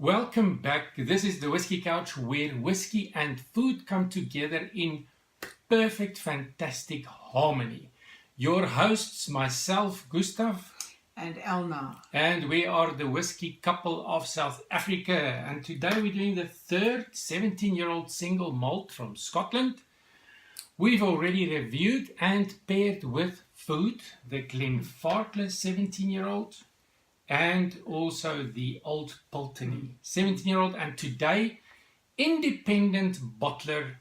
Welcome back. This is the Whiskey Couch, where whiskey and food come together in perfect, fantastic harmony. Your hosts, myself, Gustav, and Elna. And we are the whiskey couple of South Africa. And today we're doing the third 17-year-old single malt from Scotland. We've already reviewed and paired with food the Glen Grant 17-year-old. And also the Old Pulteney 17-year-old, and today independent bottler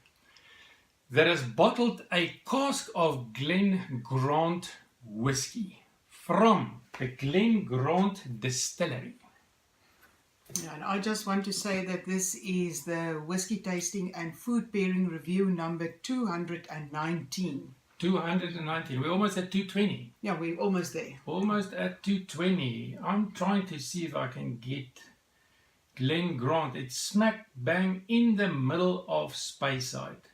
that has bottled a cask of Glen Grant whiskey from the Glen Grant Distillery. Yeah, and I just want to say that this is the whiskey tasting and food pairing review number 219. 219. We're almost at 220. Yeah, we're almost there. Almost at 220. I'm trying to see if I can get Glen Grant. It's smack bang in the middle of Speyside.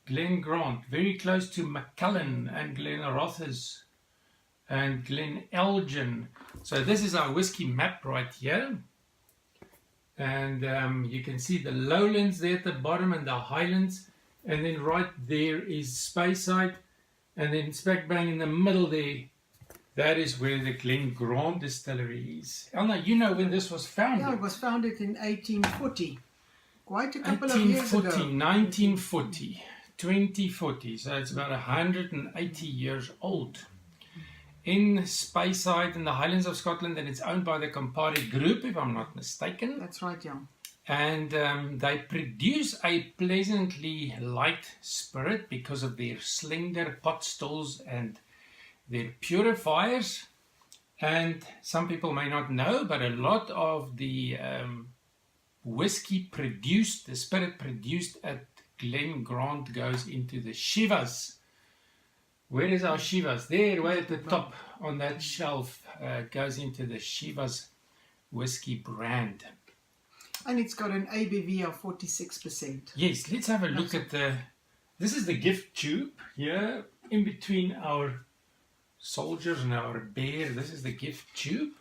Glen Grant, very close to Macallan and Glenrothes and Glen Elgin. So this is our whiskey map right here. And you can see the lowlands there at the bottom and the highlands. And then right there is Speyside. And then smack bang in the middle there, that is where the Glen Grant Distillery is. Elna, you know when this was founded? Yeah, it was founded in 1840. Quite a couple of years ago. 1940, 2040. So it's about 180 years old. In Speyside in the Highlands of Scotland, and it's owned by the Campari group, if I'm not mistaken. That's right, yeah. And they produce a pleasantly light spirit because of their slender pot stills and their purifiers. And some people may not know, but a lot of the whiskey produced, the spirit produced at Glen Grant goes into the Chivas. Where is our Chivas? There, way at the top on that shelf, goes into the Chivas whiskey brand. And it's got an ABV of 46%. Yes, let's have a look at this is the gift tube here in between our soldiers and our bear. This is the gift tube.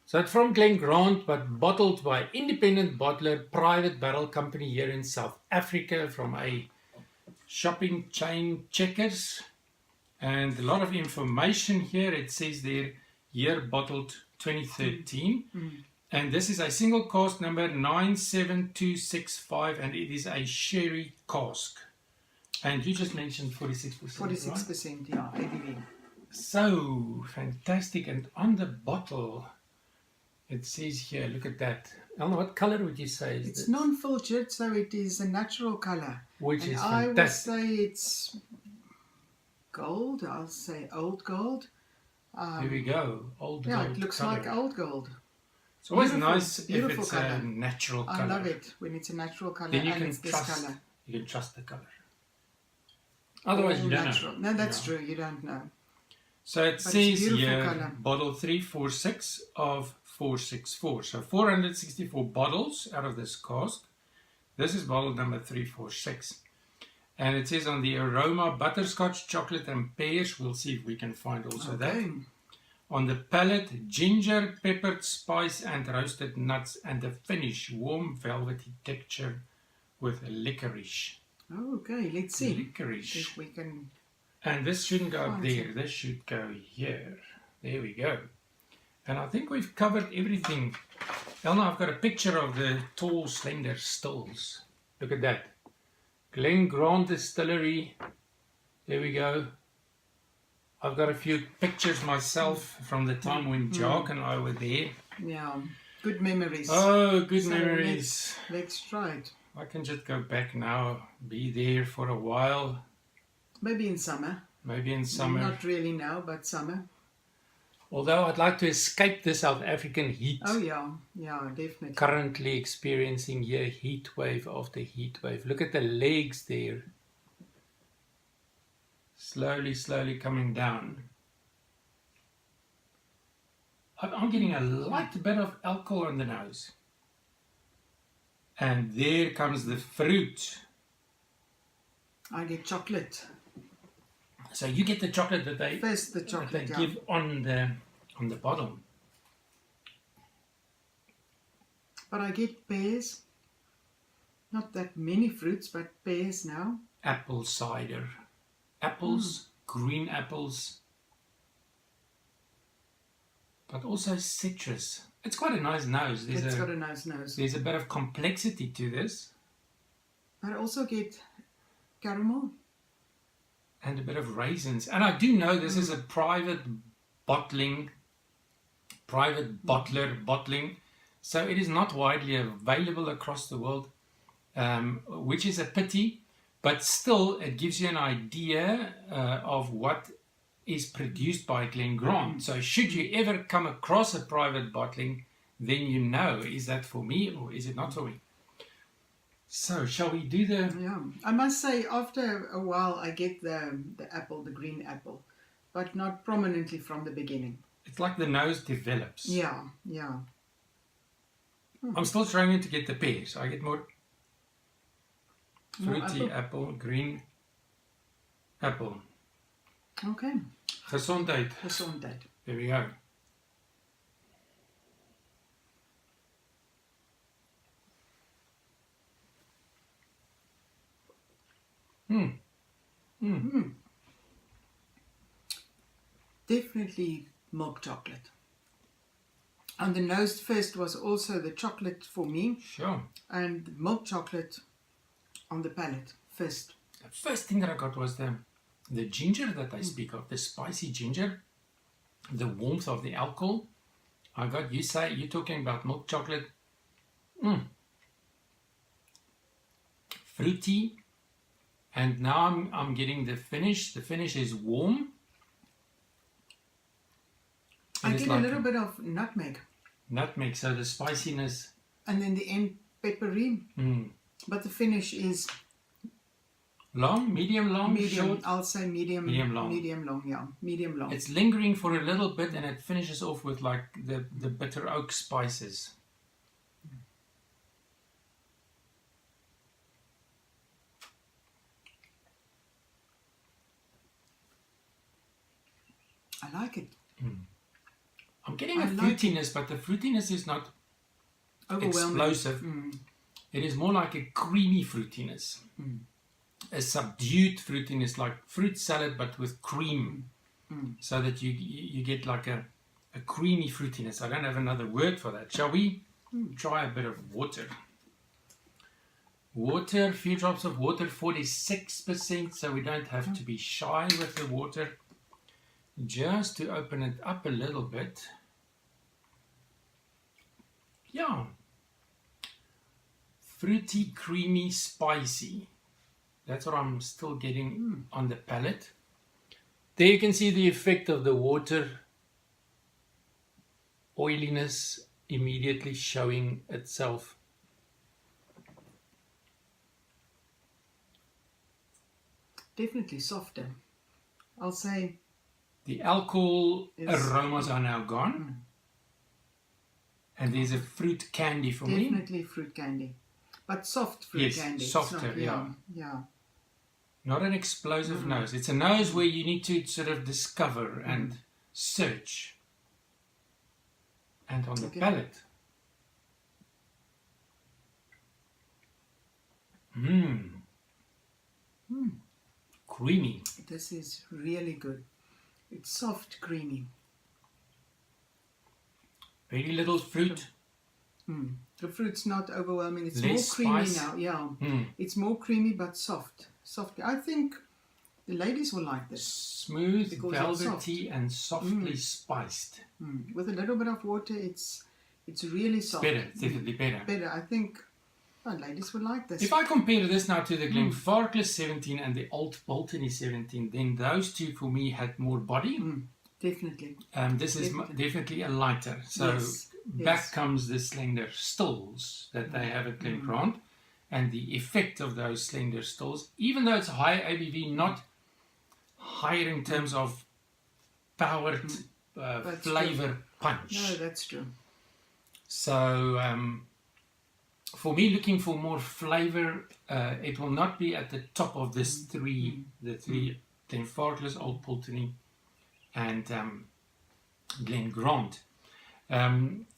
So it's from Glen Grant, but bottled by independent bottler, private barrel company here in South Africa from a shopping chain, Checkers. And a lot of information here. It says there, year bottled 2013. And this is a single cask number 97265, and it is a sherry cask. And you just mentioned 46%. 46%, right? Yeah, ABV. So fantastic. And on the bottle, it says here, look at that. Elna, what color would you say is It's this? non-filtered, so it is a natural color. Which and is I fantastic. would say it's gold. I'll say old gold. Here we go. Old gold. Yeah, it looks color. like old gold. It's always Beautiful, nice if it's colour. a natural color. I love it when it's a natural color Then you and can it's this trust. color. You can trust the color. Otherwise, you don't natural. know. No, that's true. You don't know. So it But it's says beautiful here, colour. bottle 346 of 464. So 464 bottles out of this cask. This is bottle number 346. And it says on the aroma, butterscotch, chocolate and pears. We'll see if we can find also that. On the palate, ginger, peppered spice and roasted nuts, and the finish, warm velvety texture with licorice. Okay, let's see. Licorice. If we can. And this shouldn't go up Find there, some. this should go here. There we go. And I think we've covered everything. Elna, I've got a picture of the tall, slender stills. Look at that. Glen Grant Distillery. There we go. I've got a few pictures myself from the time when Jock and I were there. Yeah, good memories. Oh, good So memories. Let's try it. I can just go back now, be there for a while. Maybe in summer. Maybe in summer. Not really now, but summer. Although I'd like to escape the South African heat. Oh yeah, yeah, definitely. Currently experiencing here heat wave after heat wave. Look at the legs there. Slowly, slowly coming down. I'm getting a light bit of alcohol on the nose. And there comes the fruit. I get chocolate. So you get the chocolate that they First the chocolate, give on the bottom. But I get pears. Not that many fruits, but pears now. Apple cider. Apples, green apples, but also citrus. It's quite a nice nose. It's got a nice nose. There's a bit of complexity to this. I also get caramel. And a bit of raisins. And I do know this is a private bottler bottling. So it is not widely available across the world, which is a pity. But still, it gives you an idea of what is produced by Glen Grant. So should you ever come across a private bottling, then you know, is that for me or is it not for me? So shall we do the... Yeah, I must say after a while I get the apple, the green apple, but not prominently from the beginning. It's like the nose develops. Yeah, yeah. I'm still struggling to get the pears. I get more fruity apple, green apple. Okay. Gezondheid. Gezondheid. There we go. Definitely milk chocolate. And the nose first was also the chocolate for me. Sure. And milk chocolate on the palate first. The first thing that I got was the ginger that I speak of, the spicy ginger, the warmth of the alcohol. I got, you're talking about milk chocolate. Fruity. And now I'm getting the finish. The finish is warm. I get a little bit of nutmeg. Nutmeg, so the spiciness. And then the end peppery. But the finish is... Long, medium long, medium, short? I'll say medium long. Medium long, yeah. Medium long. It's lingering for a little bit and it finishes off with like the bitter oak spices. I like it. I'm getting a fruitiness, but the fruitiness is not explosive. It is more like a creamy fruitiness. A subdued fruitiness, like fruit salad but with cream. So that you get like a creamy fruitiness. I don't have another word for that. Shall we try a bit of water? Water, a few drops of water, 46%, so we don't have to be shy with the water. Just to open it up a little bit. Yeah. Fruity, creamy, spicy. That's what I'm still getting on the palate. There you can see the effect of the water. Oiliness immediately showing itself. Definitely softer. I'll say... The alcohol aromas are now gone. And there's a fruit candy for me. Definitely fruit candy. But soft fruit candy. Yes, softer, yeah. Not an explosive nose. It's a nose where you need to sort of discover and search. And on the palate. Creamy. This is really good. It's soft, creamy. Very little fruit. The fruit's not overwhelming. It's Less more creamy spice. now. Yeah, it's more creamy but soft. Soft. I think the ladies will like this. Smooth, velvety, and softly spiced. With a little bit of water, it's really soft. Better, definitely better. Better. I think ladies would like this. If I compare this now to the Glenfarclas 17 and the Old Pulteney 17, then those two for me had more body. Definitely. This is definitely a lighter. So back comes the slender stills that they have at Glen Grant, and the effect of those slender stills, even though it's high ABV, not higher in terms of powered flavor punch. No, that's true. So for me, looking for more flavor, it will not be at the top of this the three Glenfarclas, Old Pulteney, and Glen Grant.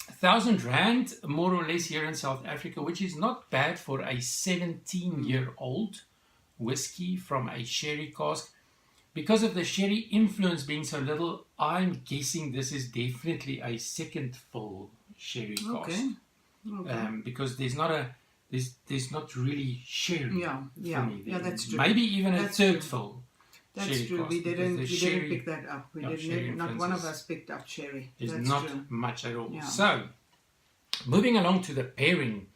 1,000 Rand, more or less, here in South Africa, which is not bad for a 17-year-old whiskey from a sherry cask. Because of the sherry influence being so little, I'm guessing this is definitely a second full sherry cask. Okay. Because there's not really sherry for me. Yeah, that's true. Maybe even a That's third true. full. That's sherry true. cask, We because the didn't sherry- pick that up. We no, didn't. sherry Not one of influences. us picked up sherry. There's That's not true. much at all. Yeah. So, moving along to the pairing.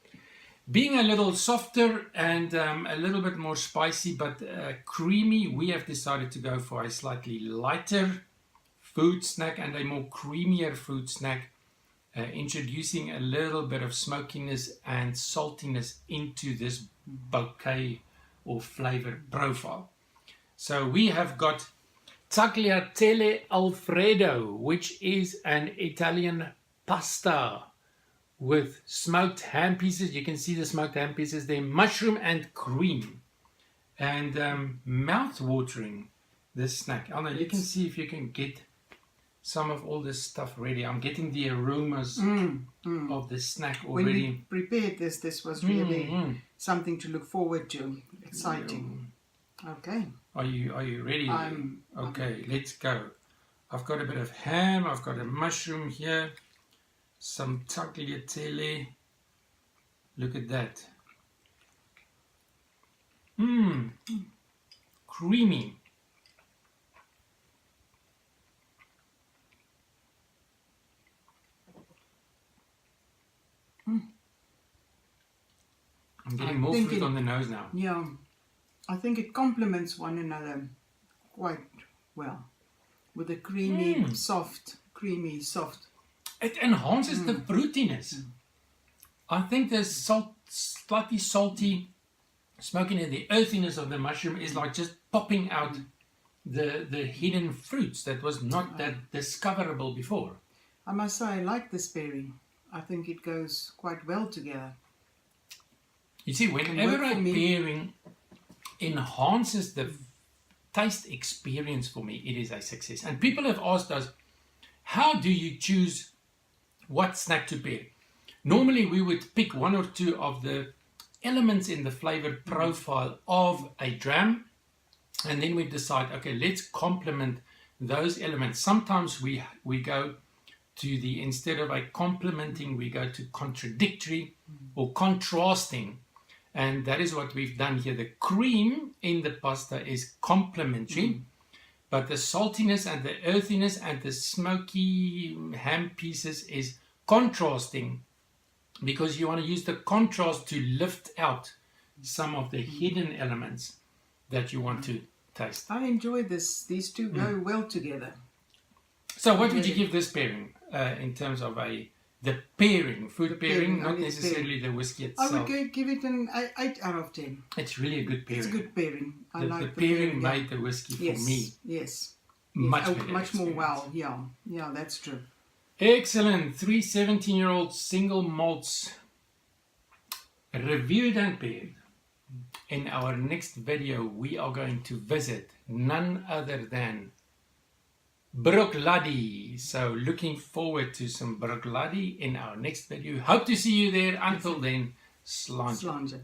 Being a little softer and a little bit more spicy but creamy, we have decided to go for a slightly lighter food snack and a more creamier food snack, introducing a little bit of smokiness and saltiness into this bouquet or flavor profile. So we have got Tagliatelle Alfredo, which is an Italian pasta with smoked ham pieces. You can see the smoked ham pieces there, mushroom and cream, and mouth-watering, this snack. Anna, you can see if you can get some of all this stuff ready. I'm getting the aromas of the snack When already. we prepared this was really something to look forward to. Exciting. Okay. Are you ready? I'm Okay, let's go. I've got a bit of ham, I've got a mushroom here, some tagliatelle. Look at that. Creamy. I'm getting more think fruit it- on the nose now. Yeah. I think it complements one another quite well. With a creamy, creamy, soft. It enhances the fruitiness. I think the slightly salty smokiness, the earthiness of the mushroom is like just popping out the hidden fruits that was not that discoverable before. I must say, I like this pairing. I think it goes quite well together. You see, whenever work a for me. pairing enhances the taste experience for me, it is a success. And people have asked us, how do you choose what snack to pair? Normally we would pick one or two of the elements in the flavor profile of a dram, and then we decide, okay, let's complement those elements. Sometimes we go to the, instead of a complementing, we go to contradictory or contrasting. And that is what we've done here. The cream in the pasta is complementary, but the saltiness and the earthiness and the smoky ham pieces is contrasting, because you want to use the contrast to lift out some of the hidden elements that you want to taste. I enjoy this. These two go well together. So what would you give this pairing in terms of the pairing, food pairing, not only necessarily the whiskey I itself? would give it an 8 out of 10. It's really a good pairing. It's a good pairing. I The like pairing yeah. made the whiskey for Yes, me yes. much Oh, better much more experience. well. Yeah, that's true. Excellent. 3 17-year-old single malts reviewed and paired. In our next video, we are going to visit none other than Bruichladdich. So looking forward to some Bruichladdich in our next video. Hope to see you there. Until then, sláinte. Slanja.